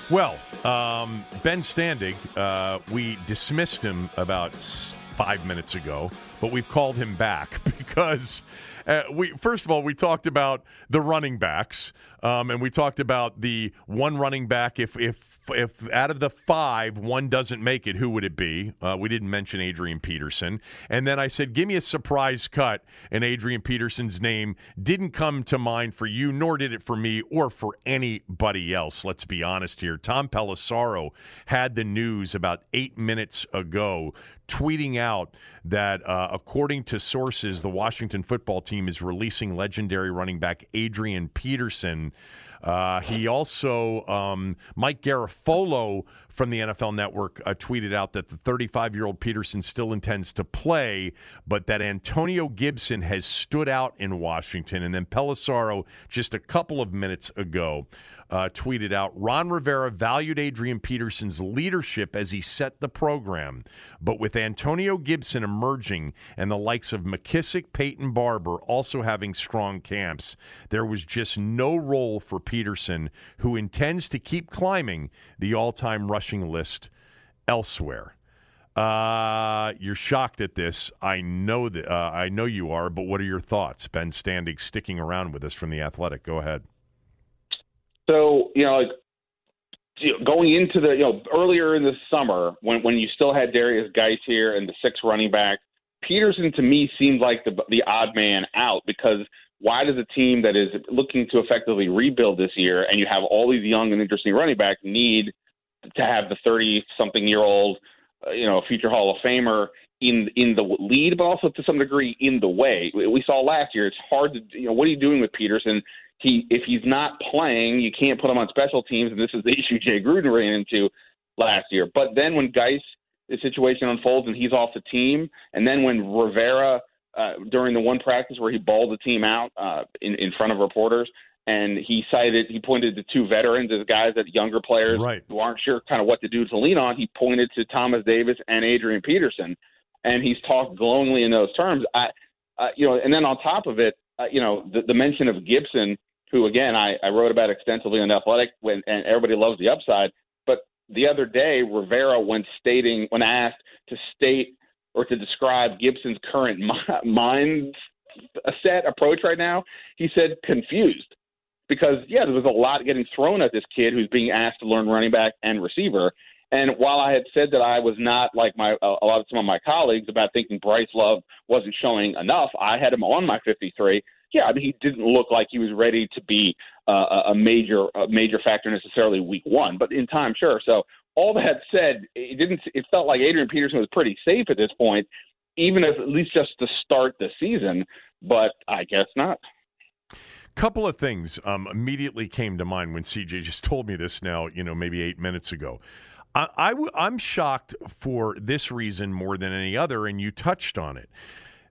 Well, Ben Standig, we dismissed him about 5 minutes ago, but we've called him back because first of all, we talked about the running backs, and we talked about the one running back. If out of the five, one doesn't make it, who would it be? We didn't mention Adrian Peterson. And then I said, give me a surprise cut, and Adrian Peterson's name didn't come to mind for you, nor did it for me or for anybody else. Let's be honest here. Tom Pelissero had the news about 8 minutes ago, tweeting out that according to sources, the Washington football team is releasing legendary running back Adrian Peterson. He also, Mike Garafolo from the NFL Network tweeted out that the 35-year-old Peterson still intends to play, but that Antonio Gibson has stood out in Washington. And then Pelissero, just a couple of minutes ago, tweeted out, Ron Rivera valued Adrian Peterson's leadership as he set the program, but with Antonio Gibson emerging and the likes of McKissick, Peyton Barber also having strong camps, there was just no role for Peterson, who intends to keep climbing the all-time rushing list elsewhere. You're shocked at this. I know that. I know you are, but what are your thoughts? Ben Standig sticking around with us from The Athletic. Go ahead. So, going into the, earlier in the summer when you still had Darius Geis here and the sixth running back, Peterson to me seemed like the odd man out, because why does a team that is looking to effectively rebuild this year and you have all these young and interesting running backs need to have the 30-something-year-old, future Hall of Famer in the lead, but also to some degree in the way? We saw last year, it's hard to, what are you doing with Peterson? If he's not playing, you can't put him on special teams, and this is the issue Jay Gruden ran into last year. But then when Geis, the situation unfolds and he's off the team, and then when Rivera, during the one practice where he balled the team out in front of reporters, and he pointed to two veterans as guys that younger players who aren't sure kind of what to do to lean on. He pointed to Thomas Davis and Adrian Peterson, and he's talked glowingly in those terms. And then on top of it, the mention of Gibson, who, again, I wrote about extensively on Athletic, and everybody loves the upside. But the other day, Rivera, when asked to state or to describe Gibson's current mindset approach right now, he said confused. Because, there was a lot getting thrown at this kid who's being asked to learn running back and receiver. And while I had said that I was not like a lot of some of my colleagues about thinking Bryce Love wasn't showing enough, I had him on my 53. He didn't look like he was ready to be a major factor necessarily week one, but in time, sure. So all that said, it felt like Adrian Peterson was pretty safe at this point, even if at least just to start the season, but I guess not. Couple of things immediately came to mind when CJ just told me this now, maybe 8 minutes ago. I'm shocked for this reason more than any other, and you touched on it.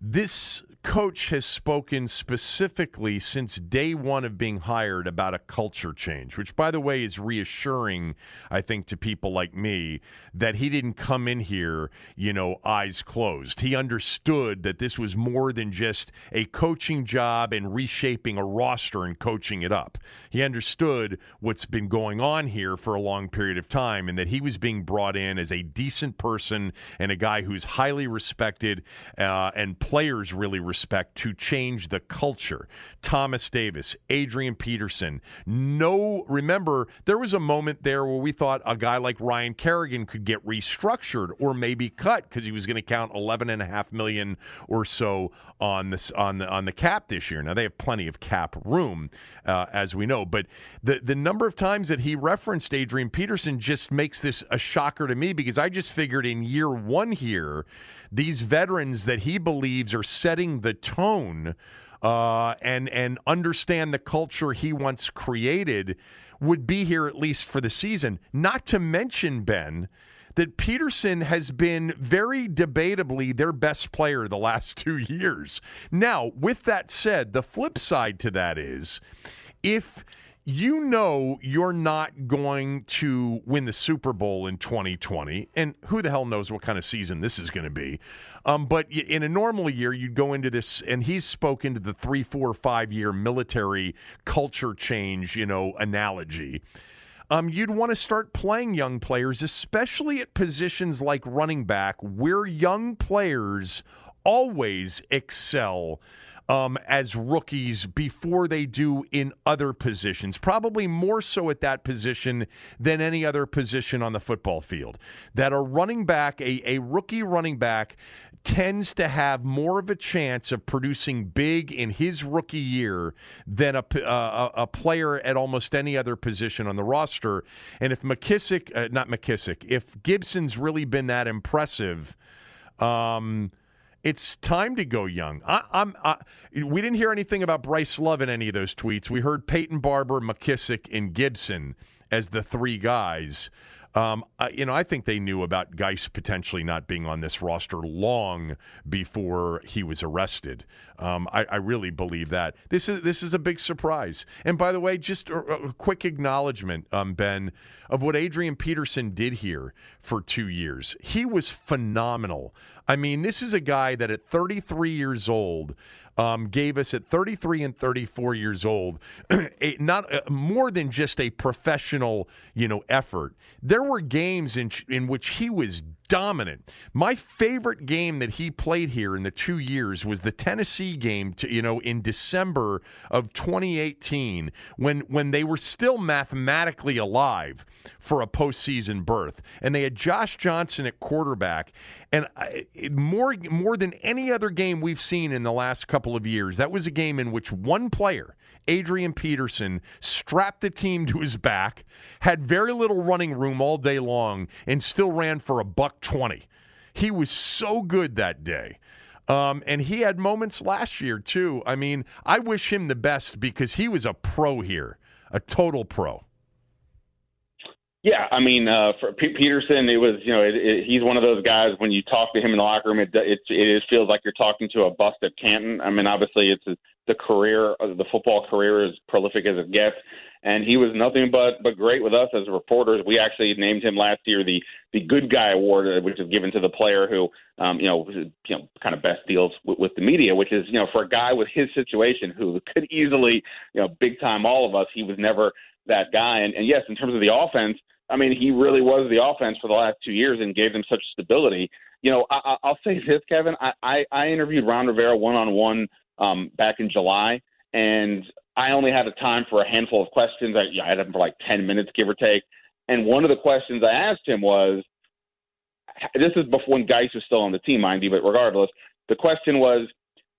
This coach has spoken specifically since day one of being hired about a culture change, which, by the way, is reassuring, I think, to people like me, that he didn't come in here, eyes closed. He understood that this was more than just a coaching job and reshaping a roster and coaching it up. He understood what's been going on here for a long period of time, and that he was being brought in as a decent person and a guy who's highly respected and players really respect, to change the culture. Thomas Davis, Adrian Peterson. Remember, there was a moment there where we thought a guy like Ryan Kerrigan could get restructured or maybe cut because he was going to count $11.5 million or so on the cap this year. Now, they have plenty of cap room, as we know, but the number of times that he referenced Adrian Peterson just makes this a shocker to me, because I just figured in year one here, these veterans that he believes are setting the tone and understand the culture he wants created would be here at least for the season. Not to mention, Ben, that Peterson has been very debatably their best player the last 2 years. Now, with that said, the flip side to that is, if you're not going to win the Super Bowl in 2020, and who the hell knows what kind of season this is going to be. But in a normal year, you'd go into this, and he's spoken to the 3, 4, 5 year military culture change, analogy. you'd want to start playing young players, especially at positions like running back, where young players always excel as rookies before they do in other positions, probably more so at that position than any other position on the football field. That a running back, a rookie running back, tends to have more of a chance of producing big in his rookie year than a player at almost any other position on the roster. And if if Gibson's really been that impressive, it's time to go young. We didn't hear anything about Bryce Love in any of those tweets. We heard Peyton Barber, McKissick, and Gibson as the three guys. I think they knew about Geis potentially not being on this roster long before he was arrested. I really believe that. This is a big surprise. And by the way, just a quick acknowledgement, Ben, of what Adrian Peterson did here for 2 years. He was phenomenal. I mean, this is a guy that at 33 years old gave us at 33 and 34 years old, more than just a professional, effort. There were games in which he was dominant. My favorite game that he played here in the 2 years was the Tennessee game, in December of 2018, when they were still mathematically alive for a postseason berth, and they had Josh Johnson at quarterback. And more than any other game we've seen in the last couple of years, that was a game in which one player, Adrian Peterson, strapped the team to his back, had very little running room all day long, and still ran for $120. He was so good that day. And he had moments last year, too. I mean, I wish him the best because he was a pro here, a total pro. Yeah, I mean, for Peterson, it was, he's one of those guys, when you talk to him in the locker room, it feels like you're talking to a busted Canton. I mean, obviously, it's the football career is prolific as it gets, and he was nothing but great with us as reporters. We actually named him last year the Good Guy Award, which is given to the player who, kind of best deals with the media, which is, for a guy with his situation who could easily, big time all of us, he was never that guy. And yes, in terms of the offense, I mean, he really was the offense for the last 2 years and gave them such stability. I'll say this, Kevin. I interviewed Ron Rivera one-on-one back in July, and I only had the time for a handful of questions. I had him for like 10 minutes, give or take. And one of the questions I asked him was, this is before when Geis was still on the team, mind you, but regardless, the question was,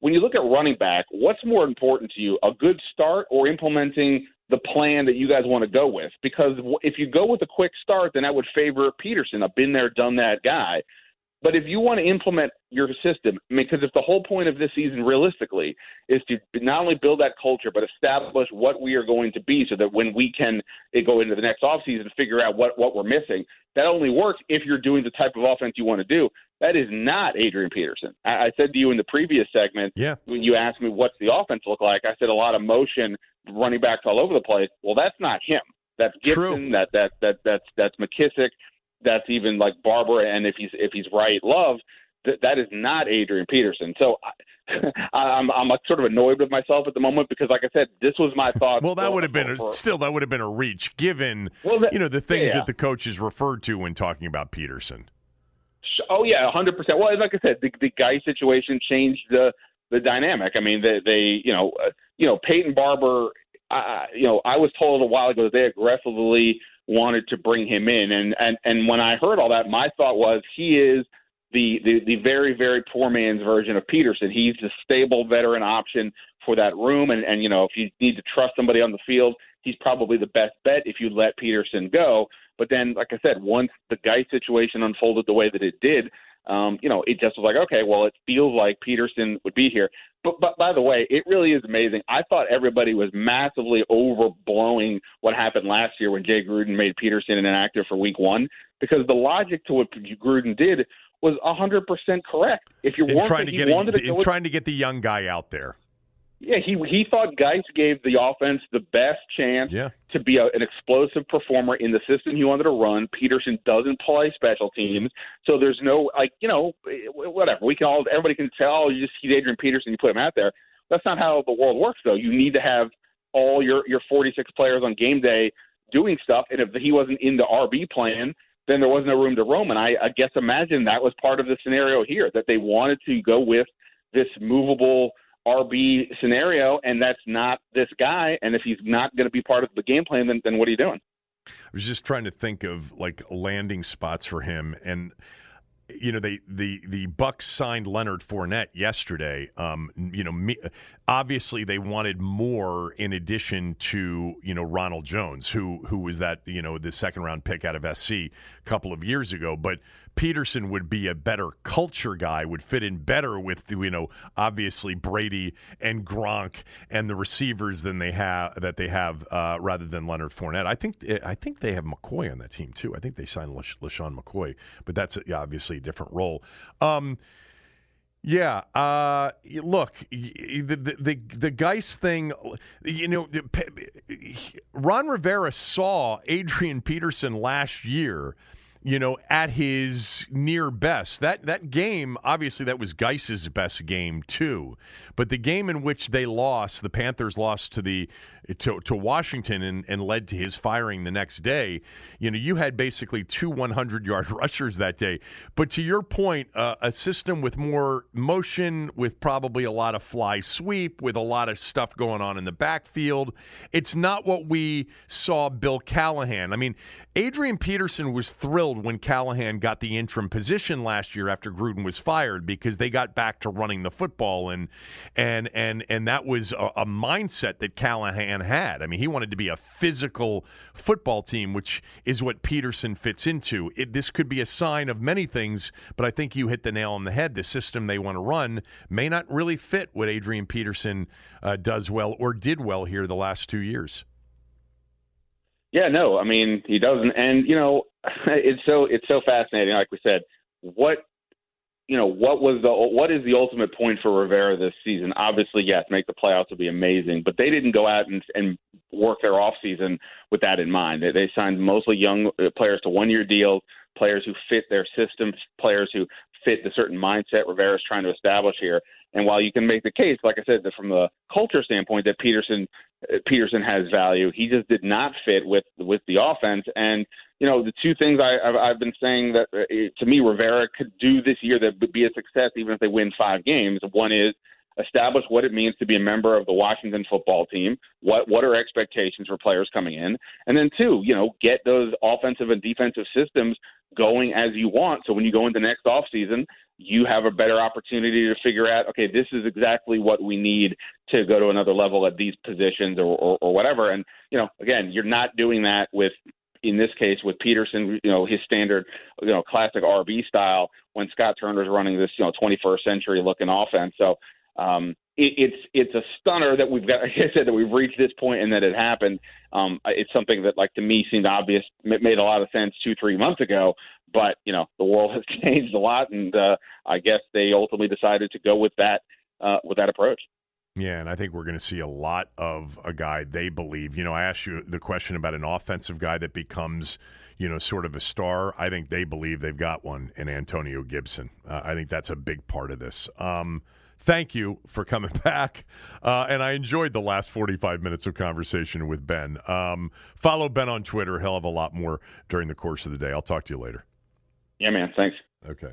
when you look at running back, what's more important to you, a good start or implementing the plan that you guys want to go with? Because if you go with a quick start, then that would favor Peterson, a been there, done that guy. But if you want to implement your system, because if the whole point of this season realistically is to not only build that culture, but establish what we are going to be so that when we can go into the next offseason and figure out what we're missing, that only works if you're doing the type of offense you want to do. That is not Adrian Peterson. I said to you in the previous segment, when you asked me what's the offense look like, I said a lot of motion, running backs all over the place. Well, that's not him. That's Gibson. That's McKissick. That's even like Barber, and if he's right, Love. That is not Adrian Peterson. So I'm sort of annoyed with myself at the moment because, like I said, this was my thought. Well, that would have been a reach given the things that the coaches referred to when talking about Peterson. Oh yeah, 100%. Well, like I said, the guy situation changed the dynamic. I mean, they Peyton Barber. I was told a while ago that they aggressively wanted to bring him in, and when I heard all that, my thought was he is the very, very poor man's version of Peterson. He's the stable veteran option for that room, and if you need to trust somebody on the field, he's probably the best bet if you let Peterson go. But then, like I said, once the Geis situation unfolded the way that it did, it just was like, okay, well, it feels like Peterson would be here. But by the way, it really is amazing. I thought everybody was massively overblowing what happened last year when Jay Gruden made Peterson inactive for week one, because the logic to what Gruden did was 100% correct. If you trying to get the young guy out there. Yeah, he thought Geis gave the offense the best chance to be an explosive performer in the system he wanted to run. Peterson doesn't play special teams, so there's no whatever. Everybody can say, oh, you just see Adrian Peterson, you put him out there. That's not how the world works, though. You need to have all your 46 players on game day doing stuff. And if he wasn't in the RB plan, then there was no room to roam. And I guess imagine that was part of the scenario here, that they wanted to go with this movable RB scenario, and that's not this guy. And if he's not going to be part of the game plan, then what are you doing? I was just trying to think of like landing spots for him, and the Bucs signed Leonard Fournette yesterday. Obviously they wanted more in addition to Ronald Jones, who was that the second round pick out of SC a couple of years ago, but Peterson would be a better culture guy, would fit in better with obviously Brady and Gronk and the receivers than they have rather than Leonard Fournette. I think they have McCoy on that team too. I think they signed LaShawn McCoy, but that's obviously a different role. Look, the Geis thing, Ron Rivera saw Adrian Peterson last year, at his near best. That game, obviously, that was Geis's best game too. But the game in which they lost, the Panthers lost to Washington and led to his firing the next day. You had basically two 100-yard rushers that day. But to your point, a system with more motion, with probably a lot of fly sweep, with a lot of stuff going on in the backfield. It's not what we saw Bill Callahan. I mean, Adrian Peterson was thrilled when Callahan got the interim position last year after Gruden was fired, because they got back to running the football, and that was a mindset that Callahan had. I mean, he wanted to be a physical football team, which is what Peterson fits into. This could be a sign of many things, but I think you hit the nail on the head. The system they want to run may not really fit what Adrian Peterson does well or did well here the last 2 years. Yeah, no, I mean, he doesn't. And, it's so fascinating. Like we said, what is the ultimate point for Rivera this season? Obviously, yes, make the playoffs would be amazing, but they didn't go out and work their offseason with that in mind. They signed mostly young players to one-year deals, players who fit their system, players who fit the certain mindset Rivera's trying to establish here. And while you can make the case, like I said, that from the culture standpoint, that Peterson has value, he just did not fit with the offense. And the two things I've been saying that to me Rivera could do this year that would be a success even if they win 5 games. One is establish what it means to be a member of the Washington football team. What are expectations for players coming in? And then 2, get those offensive and defensive systems going as you want. So when you go into next offseason, you have a better opportunity to figure out, okay, this is exactly what we need to go to another level at these positions or whatever. And, again, you're not doing that in this case with Peterson, his standard, classic RB style when Scott Turner's running this, 21st century looking offense. So it's a stunner that we've got, like I said, that we've reached this point and that it happened. It's something that, like, to me seemed obvious, made a lot of sense 2-3 months ago, but, the world has changed a lot. And I guess they ultimately decided to go with that approach. Yeah, and I think we're going to see a lot of a guy they believe. I asked you the question about an offensive guy that becomes, sort of a star. I think they believe they've got one in Antonio Gibson. I think that's a big part of this. Thank you for coming back, and I enjoyed the last 45 minutes of conversation with Ben. Follow Ben on Twitter. He'll have a lot more during the course of the day. I'll talk to you later. Yeah, man. Thanks. Okay.